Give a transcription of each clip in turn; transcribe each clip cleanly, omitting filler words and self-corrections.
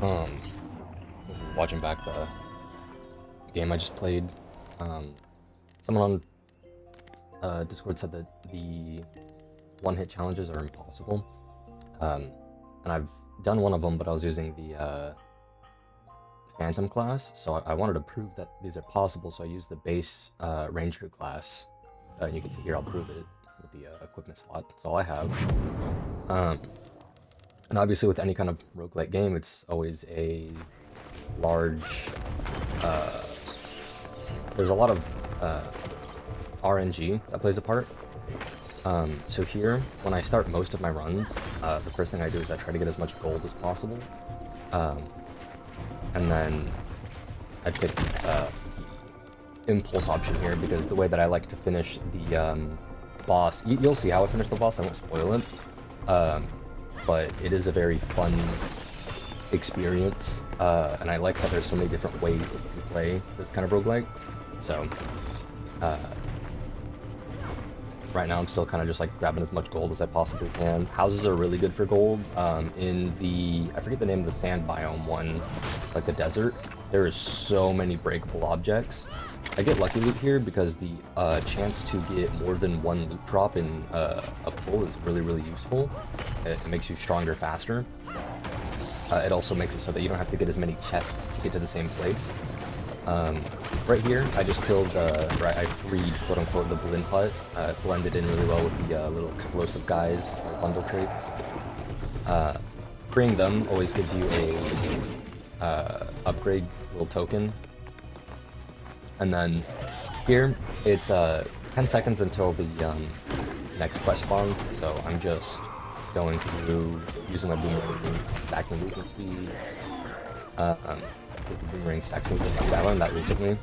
Um, watching back the game I just played, someone on Discord said that the one-hit challenges are impossible. And I've done one of them, but I was using the Phantom class, so I wanted to prove that these are possible, so I used the base Ranger class. And you can see here, I'll prove it with the equipment slot. That's all I have. And obviously with any kind of roguelike game, it's always a large, there's a lot of RNG that plays a part. So here, when I start most of my runs, the first thing I do is I try to get as much gold as possible. And then I picked impulse option here because the way that I like to finish the boss, you'll see how I finish the boss, I won't spoil it. But it is a very fun experience, and I like how there's so many different ways that you can play this kind of roguelike. So, right now I'm still kind of just like grabbing as much gold as I possibly can. Houses are really good for gold. In the, I forget the name of the sand biome one, like the desert, there is so many breakable objects. I get lucky loot here because the chance to get more than one loot drop in a pull is really, really useful. It makes you stronger faster. It also makes it so that you don't have to get as many chests to get to the same place. Right here, I just killed, I freed, quote-unquote, the Blend Hut. It blended in really well with the little explosive guys, bundle traits. Freeing them always gives you a upgrade little token. And then here, it's 10 seconds until the next quest spawns, so I'm just going through, using my boomerang, stacking movement speed. The boomerang stacks movement speed, I learned that recently.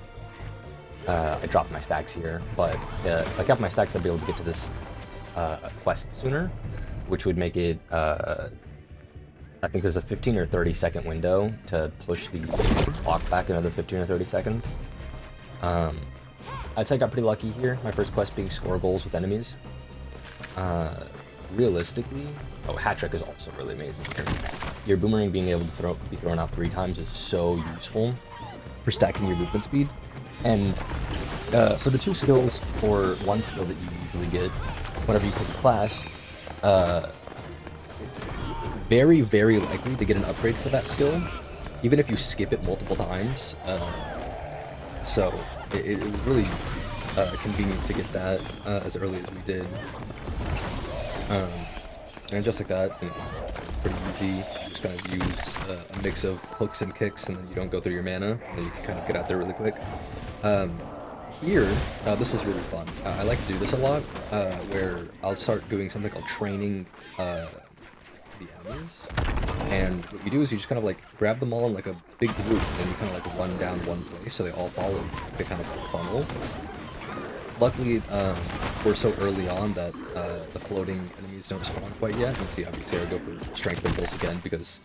I dropped my stacks here, but if I kept my stacks, I'd be able to get to this quest sooner, which would make it, I think there's a 15 or 30 second window to push the clock back another 15 or 30 seconds. I'd say I got pretty lucky here, my first quest being score goals with enemies. Realistically, hat trick is also really amazing here. Your boomerang being able to be thrown out 3 times is so useful for stacking your movement speed. And for the 2 skills, or 1 skill that you usually get whenever you pick a class, it's very, very likely to get an upgrade for that skill, even if you skip it multiple times. So it was really convenient to get that as early as we did. And just like that, you know, it's pretty easy. You just kind of use a mix of hooks and kicks, and then you don't go through your mana, and then you can kind of get out there really quick. Here, this is really fun. I like to do this a lot, where I'll start doing something called training the enemies. And what you do is you just kind of like grab them all in like a big group, and then you kind of like run down one place so they all follow the kind of funnel. Luckily, we're so early on that the floating enemies don't spawn quite yet. And see, obviously I go for strength impulse again because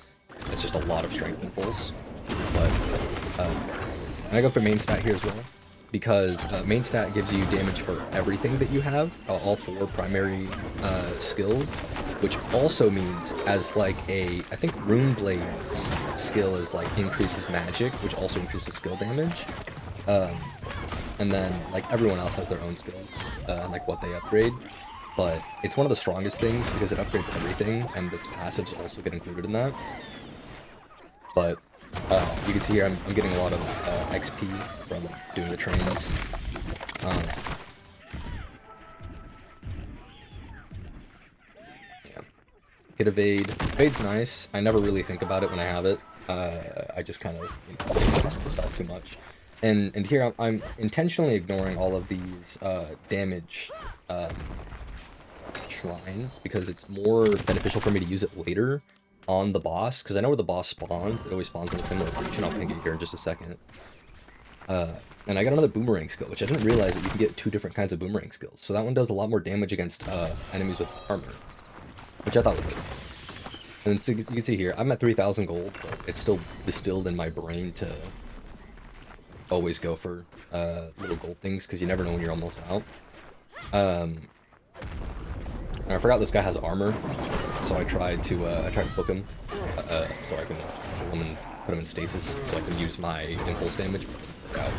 it's just a lot of strength impulse. But and I go for main stat here as well because main stat gives you damage for everything that you have, all 4 primary skills, which also means as like I think Runeblade's skill is like increases magic, which also increases skill damage. And then, like, everyone else has their own skills, like what they upgrade, but it's one of the strongest things because it upgrades everything, and its passives also get included in that. But, you can see here I'm getting a lot of XP from doing the trains. Yeah. Get evade. Evade's nice. I never really think about it when I have it. I just kind of, you know, exhaust myself too much. And here I'm intentionally ignoring all of these damage shrines because it's more beneficial for me to use it later on the boss, because I know where the boss spawns. It always spawns in the same location. I'll ping it here in just a second. And I got another boomerang skill, which I didn't realize that you can get 2 different kinds of boomerang skills. So that one does a lot more damage against enemies with armor, which I thought was good. And so you can see here, I'm at 3,000 gold, but it's still distilled in my brain to always go for little gold things because you never know when you're almost out. And I forgot this guy has armor. so I tried to book him, so I can pull him and put him in stasis, so I can use my impulse damage. But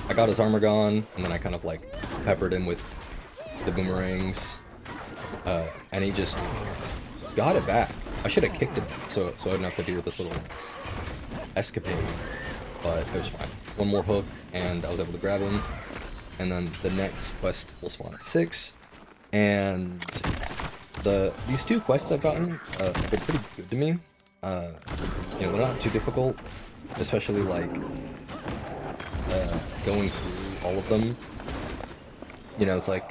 I got his armor gone, and then I kind of like peppered him with the boomerangs, and he just got it back. I should have kicked it back, so I didn't have to deal with this little escapade, but it was fine. One more hook, and I was able to grab him, and then the next quest will spawn at 6, and these 2 quests I've gotten have been pretty good to me. You know, they're not too difficult, especially like going through all of them. You know, it's like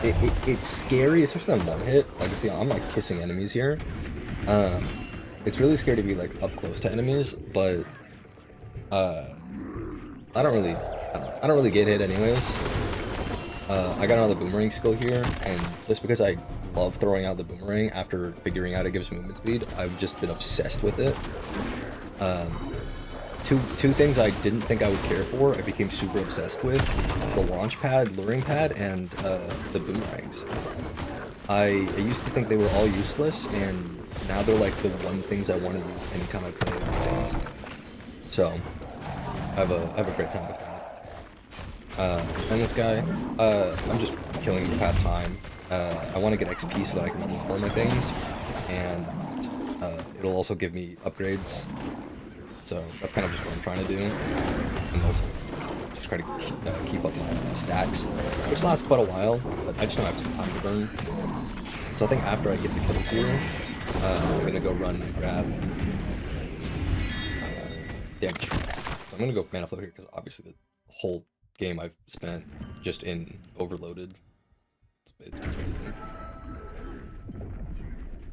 it's scary, especially on one hit. Like, see, I'm like kissing enemies here. It's really scary to be like up close to enemies, but I don't really get hit anyways. I got another boomerang skill here, and just because I love throwing out the boomerang after figuring out it gives movement speed, I've just been obsessed with it. Two things I didn't think I would care for, I became super obsessed with, the launch pad, luring pad, and the boomerangs. I used to think they were all useless, and now they're like the one things I want to use anytime I play anything. So I have a great time with that. And this guy, I'm just killing him to pass time. I want to get XP so that I can unlock all my things, and it'll also give me upgrades. So that's kind of just what I'm trying to do, and also just try to keep up my stacks, which lasts quite a while, but I just don't have some time to burn. So I think after I get the kills here, I'm gonna go run and grab damage. So I'm gonna go mana flow here because obviously the whole game I've spent just in overloaded. It's crazy.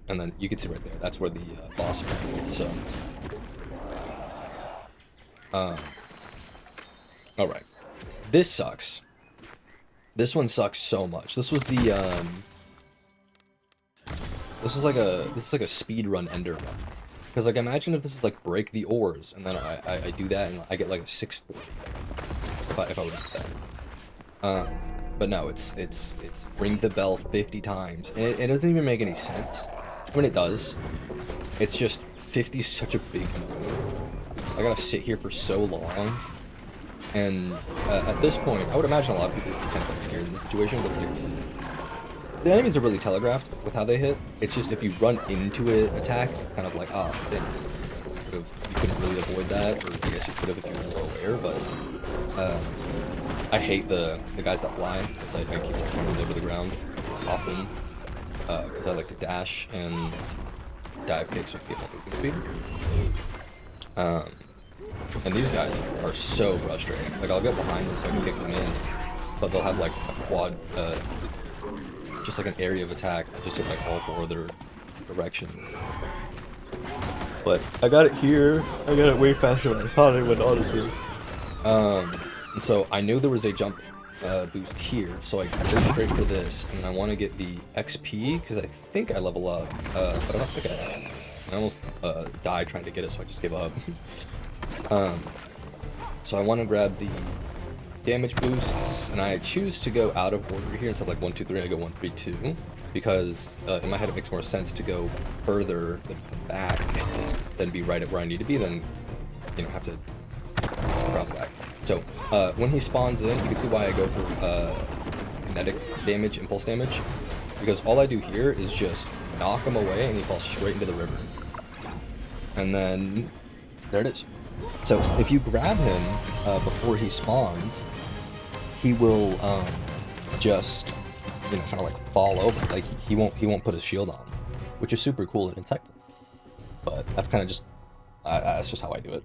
And then you can see right there, that's where the boss is. So. Alright. This sucks. This one sucks so much. This was the, this is like a speed run ender run. Because, like, imagine if this is like break the ores, and then I do that and I get like a 640. If I would do that. But no, it's ring the bell 50 times. And it doesn't even make any sense. I mean, it does. It's just 50 is such a big number. I gotta sit here for so long, and at this point, I would imagine a lot of people would be kind of like scared in this situation, but like, the enemies are really telegraphed with how they hit. It's just if you run into an attack, it's kind of like, ah, you couldn't really avoid that, or I guess you could have if you were more aware, but I hate the guys that fly, because I keep running over the ground often, because I like to dash and dive kick so I can get my movement speed. And these guys are so frustrating. Like, I'll get behind them so I can kick them in, but they'll have like a quad, just like an area of attack that just hits like all 4 of their directions. But I got it here. I got it way faster than I thought I would, honestly. And so I knew there was a jump boost here, so I go straight for this, and I want to get the XP because I think I level up, but I don't think I have. I almost died trying to get it, so I just gave up. So I want to grab the damage boosts, and I choose to go out of order here. Instead of like 1, 2, 3, I go 1, 3, 2, because in my head it makes more sense to go further than come back, than be right at where I need to be, than, you know, have to drop back. So when he spawns in, you can see why I go for kinetic damage, impulse damage, because all I do here is just knock him away, and he falls straight into the river. And then there it is. So if you grab him before he spawns, he will just, you know, kind of like fall over. Like he won't put his shield on, which is super cool and insightful. But that's kind of just that's just how I do it.